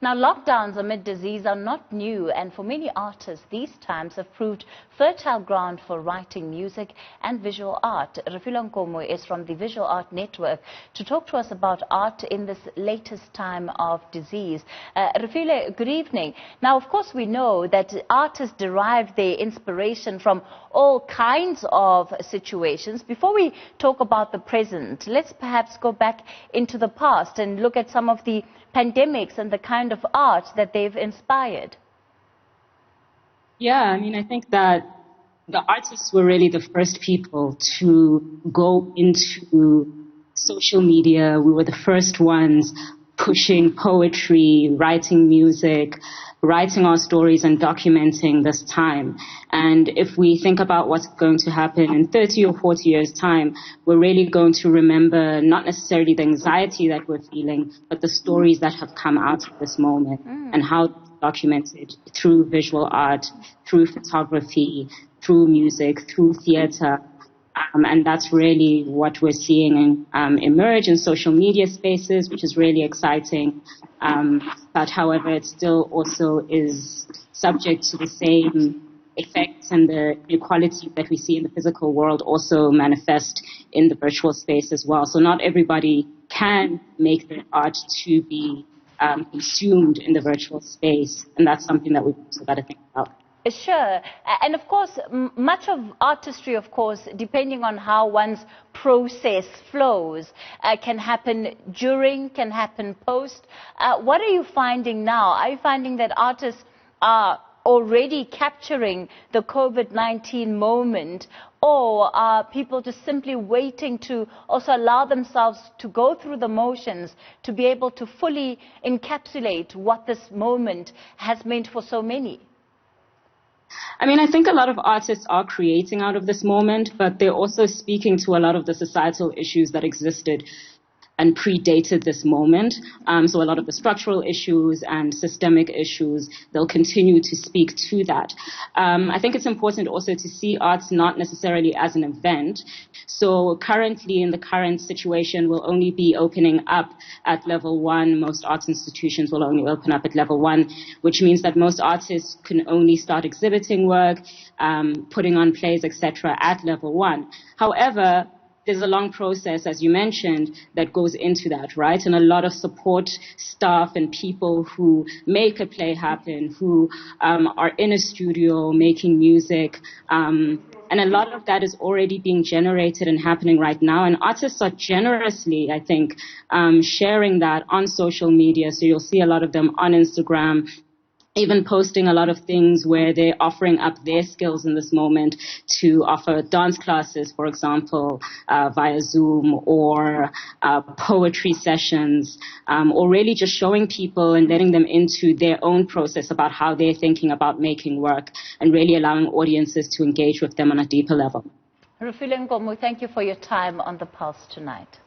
Now, lockdowns amid disease are not new, and for many artists, these times have proved fertile ground for writing music and visual art. Refilwe Nkomo is from the Visual Art Network to talk to us about art in this latest time of disease. Refilwe, good evening. Now, of course, we know that artists derive their inspiration from all kinds of situations. Before we talk about the present, let's perhaps go back into the past and look at some of the pandemics and the kind of art that they've inspired. Yeah, I mean, I think that the artists were really the first people to go into social media. We were the first ones pushing poetry, writing music, writing our stories and documenting this time. And if we think about what's going to happen in 30 or 40 years' time, we're really going to remember not necessarily the anxiety that we're feeling, but the stories that have come out of this moment and how it's documented through visual art, through photography, through music, through theater. And that's really what we're seeing emerge in social media spaces, which is really exciting. But however, it still also is subject to the same effects, and the inequalities that we see in the physical world also manifest in the virtual space as well. So not everybody can make their art to be consumed in the virtual space, and that's something that we've also got to think about. Sure. And of course, much of artistry, of course, depending on how one's process flows, can happen during, can happen post. What are you finding now? Are you finding that artists are already capturing the COVID-19 moment, or are people just simply waiting to also allow themselves to go through the motions to be able to fully encapsulate what this moment has meant for so many? I mean, I think a lot of artists are creating out of this moment, but they're also speaking to a lot of the societal issues that existed and predated this moment. So a lot of the structural issues and systemic issues, they'll continue to speak to that. I think it's important also to see arts not necessarily as an event. So currently, in the current situation, we'll only be opening up at level 1. Most arts institutions will only open up at level 1, which means that most artists can only start exhibiting work, putting on plays, etc. at level 1. However, there's a long process, as you mentioned, that goes into that, right? And a lot of support staff and people who make a play happen, who are in a studio making music. And a lot of that is already being generated and happening right now. And artists are generously, I think, sharing that on social media. So you'll see a lot of them on Instagram, even posting a lot of things where they're offering up their skills in this moment to offer dance classes, for example, via Zoom, or poetry sessions, or really just showing people and letting them into their own process about how they're thinking about making work, and really allowing audiences to engage with them on a deeper level. Refilwe Nkomo, thank you for your time on The Pulse tonight.